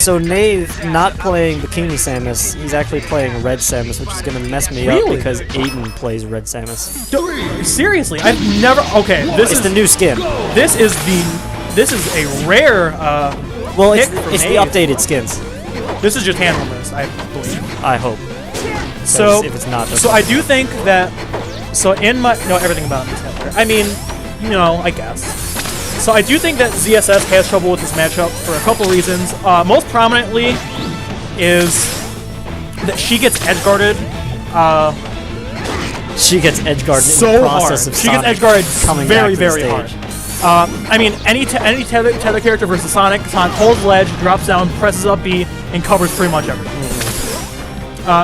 So Nave not playing Bikini Samus, he's actually playing Red Samus, which is gonna mess me up because Aiden plays Red Samus. Seriously, I've never. Okay, this is is the new skin. This is a rare. Well, it's the updated skins. This is just hand warmers, I believe. I hope. So if it's not, so I do think that. So in my everything about this Hitler. I mean, I guess. So I do think that ZSS has trouble with this matchup for a couple reasons. Most prominently is that she gets edge-guarded. She gets edge-guarded so in the process hard. of She gets edge-guarded very, very hard. I mean, any tether character versus Sonic holds the ledge, drops down, presses up B, and covers pretty much everything.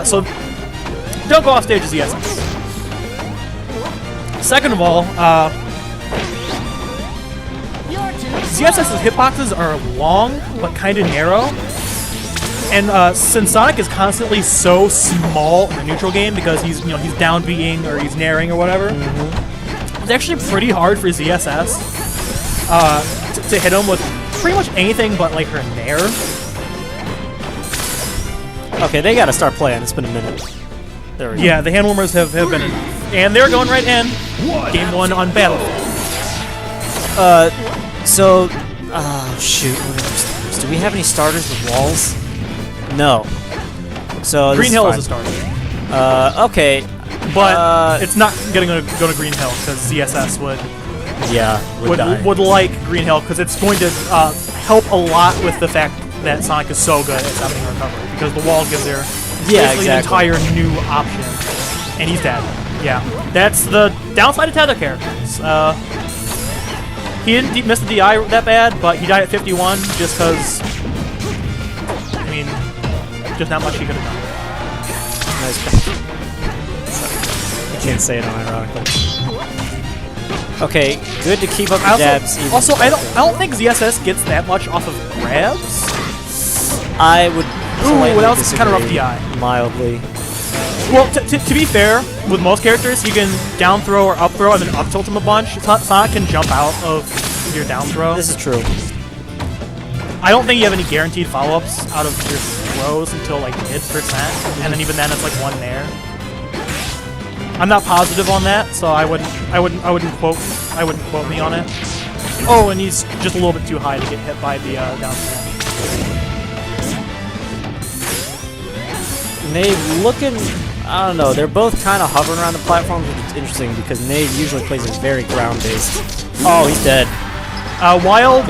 So don't go off stage as ZSS. Second of all, ZSS's hitboxes are long, but kind of narrow. And since Sonic is constantly so small in the neutral game because he's down B'ing or he's nairing or whatever, it's actually pretty hard for ZSS to hit him with pretty much anything but like her nair. Okay, they gotta start playing. It's been a minute. There we go. Yeah, the hand warmers have been enough. And they're going right in. Game 1 on Battlefield. So, shoot, what are the starters? Do we have any starters with walls? No. So Green Hill is a starter. Okay. But it's not gonna go to Green Hill because ZSS would like Green Hill because it's going to help a lot with the fact that Sonic is so good at stopping recovery because the wall gives her basically an entire new option, and he's dead. Yeah, that's the downside of tether characters. He didn't miss the DI that bad, but he died at 51 just because, I mean, just not much he could have done. Nice. I can't say it unironically. Okay, good to keep up the dabs. Also, I don't think ZSS gets that much off of grabs. I would. Ooh, that was kind of rough DI. Mildly. Well, to be fair, with most characters, you can down throw or up throw and then up tilt them a bunch. Sonic can jump out of your down throw. This is true. I don't think you have any guaranteed follow-ups out of your throws until like mid%, and then even then it's like one there. I'm not positive on that, so I wouldn't quote me on it. Oh, and he's just a little bit too high to get hit by the down smash. Nave looking, I don't know, they're both kind of hovering around the platforms, which is interesting because Nave usually plays it very ground-based. Oh, he's dead. Wyld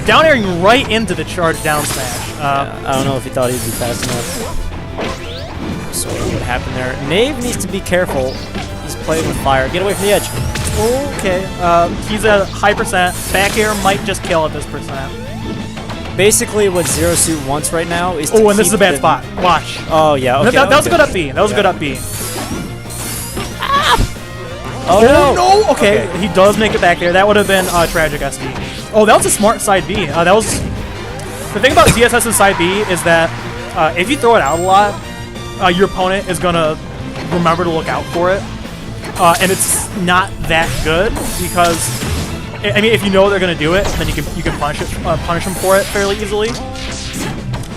down airing right into the charge down smash. I don't know if he thought he'd be fast enough. So what happened there? Nave needs to be careful. He's playing with fire. Get away from the edge. Okay, he's at high percent. Back air might just kill at this percent. Basically, what Zero Suit wants right now is to and this is a bad spot. Watch. Oh, yeah, okay. That was a good up B. That was a good up B. Oh, no! Okay, he does make it back there. That would have been tragic SD. Oh, that was a smart side B. That was... The thing about ZSS's side B is that if you throw it out a lot, your opponent is going to remember to look out for it. And it's not that good because... I mean, if you know they're gonna do it, then you can punish them for it fairly easily.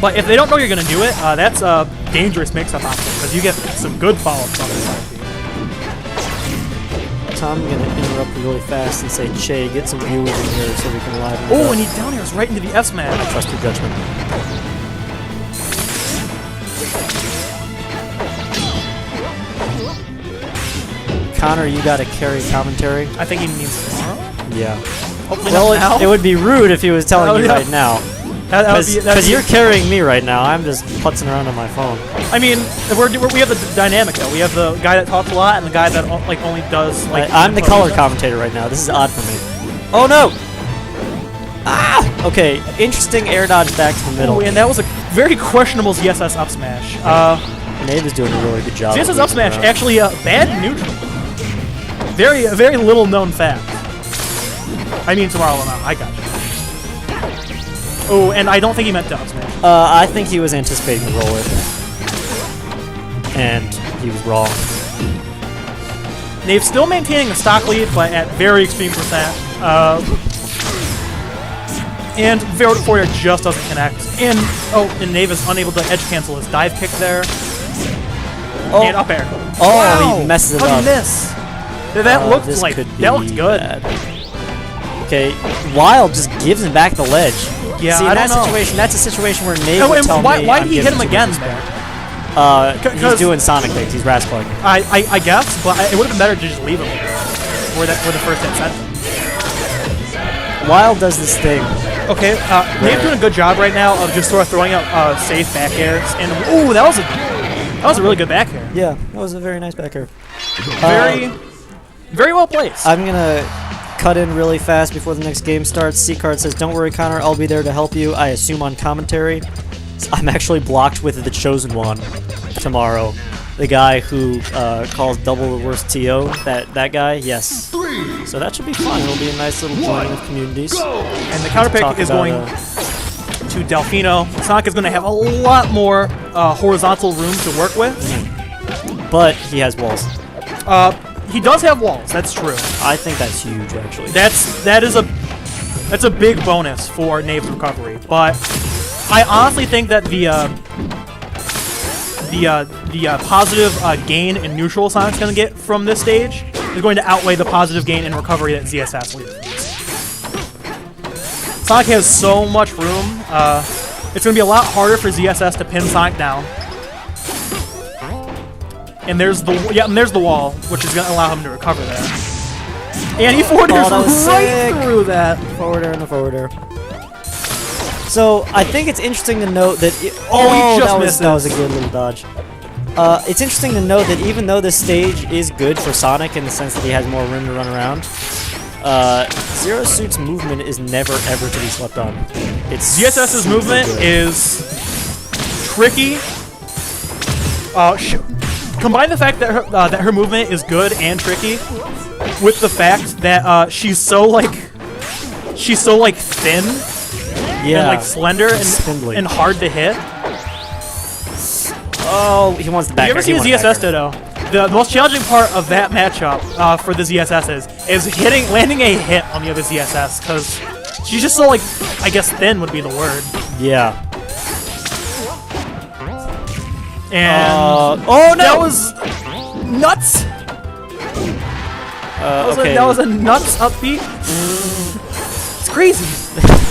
But if they don't know you're gonna do it, that's a dangerous mix-up option because you get some good follow-ups on this side. Tom, I'm gonna interrupt really fast and say, Che, get some viewers in here so we can live. Oh, and he down airs right into the F smash. I trust your judgment. Connor, you got to carry commentary. I think he means tomorrow. Yeah. Hopefully well, not now. It would be rude if he was telling you right now. Because you're carrying me right now. I'm just putzing around on my phone. I mean, we have the dynamic though. We have the guy that talks a lot and the guy that like only does like. I'm the color commentator right now. This is odd for me. Oh no! Ah! Okay, interesting air dodge back to the middle. Oh, and that was a very questionable ZSS up smash. Nave is doing a really good job. ZSS up smash actually bad neutral. Very little known fact. I mean, tomorrow I got you. Oh, and I don't think he meant to up smash. I think he was anticipating the roller. And he was wrong. Nave's still maintaining a stock lead, but at very extreme percent. And forward air just doesn't connect. And Nave is unable to edge cancel his dive kick there. Oh. And up air. Oh, wow. He messes it How up. did he miss? That looked like that looked good. Bad. Okay, Wyld just gives him back the ledge. Yeah, See, in I that don't know. situation, that's a situation where Nave would tell me why I'm did he hit giving him too again much there? respect. He's doing Sonic things. He's wrestling. I guess, but it would have been better to just leave him where the first hit sent him. Wyld does this thing. Okay, Nave's doing a good job right now of just sort of throwing out safe back airs. And ooh, that was a really good back air. Yeah, that was a very nice back air. Very well placed. I'm gonna cut in really fast before the next game starts. C-Card says, "Don't worry, Connor. I'll be there to help you." I assume on commentary. I'm actually blocked with the Chosen One tomorrow. The guy who calls double the worst TO. That guy. Yes. So that should be fun. It'll be a nice little joining of communities. And the counter pick is going to Delfino. Sonic is going to have a lot more horizontal room to work with. But he has walls. He does have walls. That's true. I think that's huge, actually. That's a big bonus for Nave's recovery. But I honestly think that the positive gain in neutral Sonic's going to get from this stage is going to outweigh the positive gain in recovery that ZSS leaves. Sonic has so much room. It's going to be a lot harder for ZSS to pin Sonic down. And there's the wall, which is going to allow him to recover there. And he forward airs right through that. Forward air and a forward air. So I think it's interesting to note that. He just missed that was a good little dodge. It's interesting to note that even though this stage is good for Sonic in the sense that he has more room to run around, Zero Suit's movement is never ever to be slept on. It's ZSS's movement is tricky. Combine the fact that her movement is good and tricky with the fact that she's so thin and like slender and hard to hit. Oh, he wants the back. You ever seen a ZSS Ditto? The most challenging part of that matchup for the ZSSs is landing a hit on the other ZSS because she's just so I guess thin would be the word. Yeah. And oh no! That was nuts. That was a nuts upbeat. It's crazy.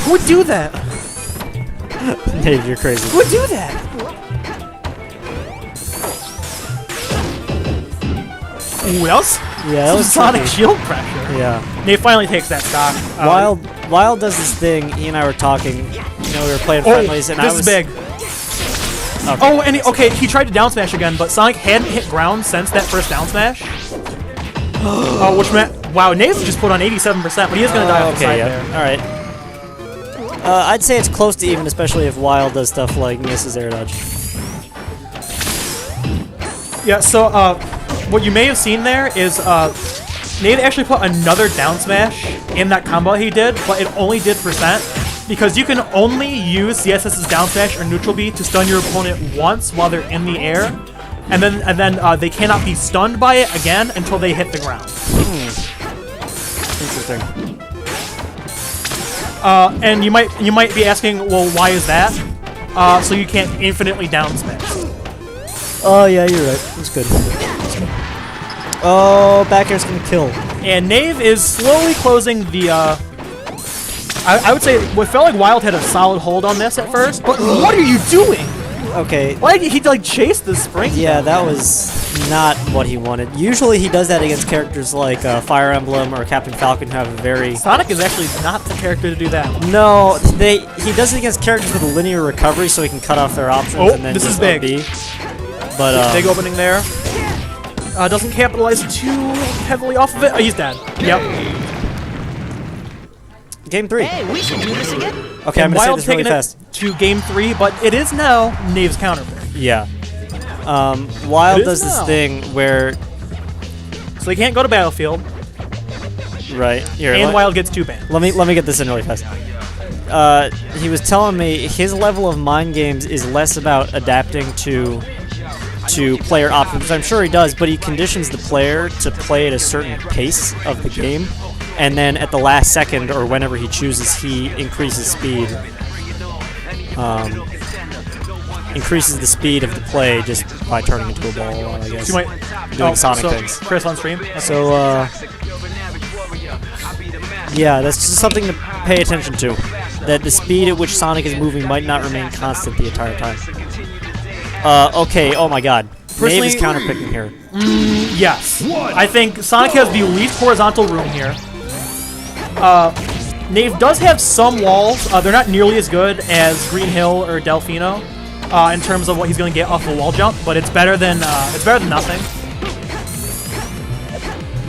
Who would do that? Nave, you're crazy. Who would do that? Who else? Yeah, that was Sonic tricky. shield pressure. Yeah. Nave finally takes that stock. Wyld does this thing. He and I were talking. You know, we were playing friendlies, and this is big. Okay. He tried to down smash again, but Sonic hadn't hit ground since that first down smash. Which meant, wow, Nave just put on 87%, but he is going to die off the side there. All right. I'd say it's close to even, especially if Wyld does stuff like misses air dodge. Yeah, so what you may have seen there is Nave actually put another down smash in that combo he did, but it only did percent. Because you can only use ZSS's down smash or neutral B to stun your opponent once while they're in the air, and then they cannot be stunned by it again until they hit the ground. Interesting. And you might be asking, well, why is that? So you can't infinitely down smash. Oh yeah, you're right. That's good. Oh, back air's gonna kill. And Nave is slowly closing the. I would say what felt like Wyld had a solid hold on this at first, but what are you doing? Okay. Why did he chase the spring? Yeah, that was not what he wanted. Usually he does that against characters like Fire Emblem or Captain Falcon who have a very... Sonic is actually not the character to do that. No, he does it against characters with a linear recovery so he can cut off their options and then this just is big. OB. But big opening there. Doesn't capitalize too heavily off of it. Oh, he's dead. Yep. Game 3. Hey, we should do this again. Okay, I'm going to say this really fast. To game 3, but it is now Nave's counter pick. Yeah. Wyld does this thing where... So he can't go to Battlefield. Right. Here, and Wyld gets 2 banned. Let me get this in really fast. He was telling me his level of mind games is less about adapting to player options, which I'm sure he does, but he conditions the player to play at a certain pace of the game. and then at the last second or whenever he chooses, he increases speed. Increases the speed of the play just by turning into a ball, I guess. You might doing Sonic things. Chris on stream. Okay. So, yeah, that's just something to pay attention to. That the speed at which Sonic is moving might not remain constant the entire time. Okay, oh my god. Nave is counterpicking here. Yes. I think Sonic has the least horizontal room here. Nave does have some walls. They're not nearly as good as Green Hill or Delfino in terms of what he's going to get off the wall jump, but it's better than nothing.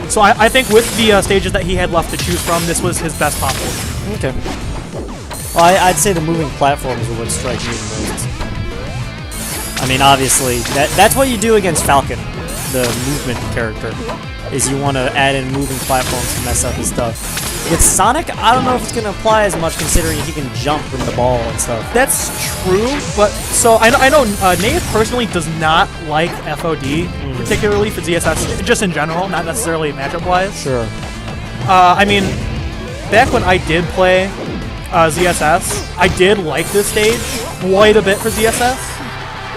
So I think with the stages that he had left to choose from, this was his best possible. Okay. Well, I'd say the moving platforms are what strike me the most. I mean, obviously, that's what you do against Falcon, the movement character, is you want to add in moving platforms to mess up his stuff. With Sonic, I don't know if it's going to apply as much considering he can jump from the ball and stuff. That's true, but so I know Nave personally does not like FOD, particularly for ZSS, just in general, not necessarily matchup-wise. Sure. I mean, back when I did play ZSS, I did like this stage quite a bit for ZSS,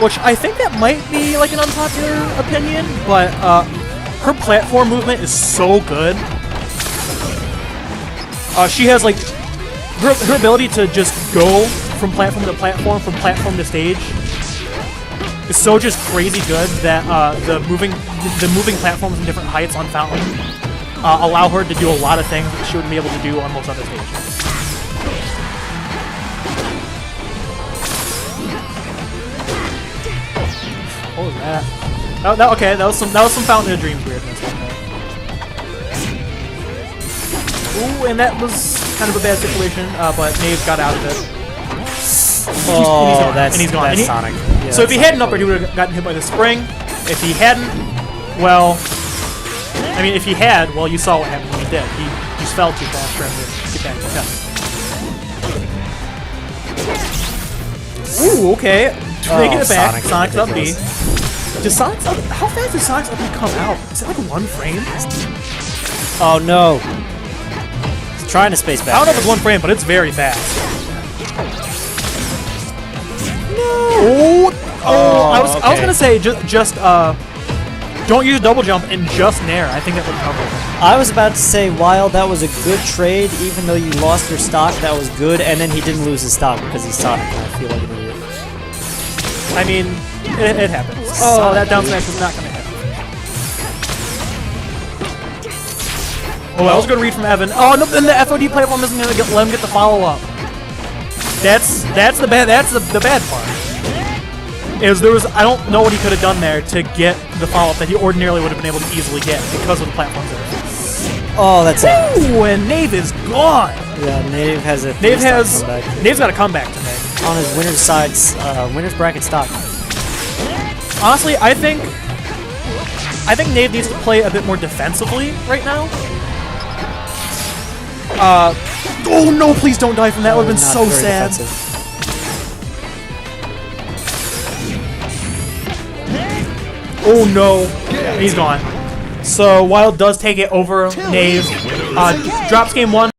which I think that might be like an unpopular opinion, but her platform movement is so good. She has like her ability to just go from platform to platform, from platform to stage is so just crazy good that the moving platforms in different heights on Fountain allow her to do a lot of things that she wouldn't be able to do on most other stages. What was that? Okay, that was some Fountain of Dreams weirdness. Ooh, and that was kind of a bad situation, but Nave got out of it. Oh, and he's gone. That's Sonic. Yeah, so if he hadn't up there, he would have gotten hit by the spring. If he hadn't, well, I mean, if he had, well, you saw what happened when he did. He just fell too fast for him to get back to the Ooh, okay. Making it back. Sonic's up B. How fast does Sonic's up B come out? Is it like 1 frame? Oh no. He's trying to space back. I don't know if it's 1 frame, but it's very fast. No. I was gonna say just don't use double jump and just nair. I think that would cover it. I was about to say, Wyld, that was a good trade, even though you lost your stock. That was good, and then he didn't lose his stock because he's Sonic. And I feel like an idiot. I mean, it happens. Oh, that down smash was not gonna hit. Oh, that was a good read from Evan. Oh no, then the FOD platform isn't gonna let him get the follow up. That's the bad part. I don't know what he could have done there to get the follow up that he ordinarily would have been able to easily get because of the platforms there. Oh, that's it. Ooh, and Nave is gone. Yeah, Nave has a Nave's got a comeback to make on his winner's sides, winner's bracket stock. Honestly, I think Nave needs to play a bit more defensively right now. Oh no, please don't die from that. Would have been so sad. Defensive. Oh no, he's gone. So Wyld does take it over Nave. Drops game 1.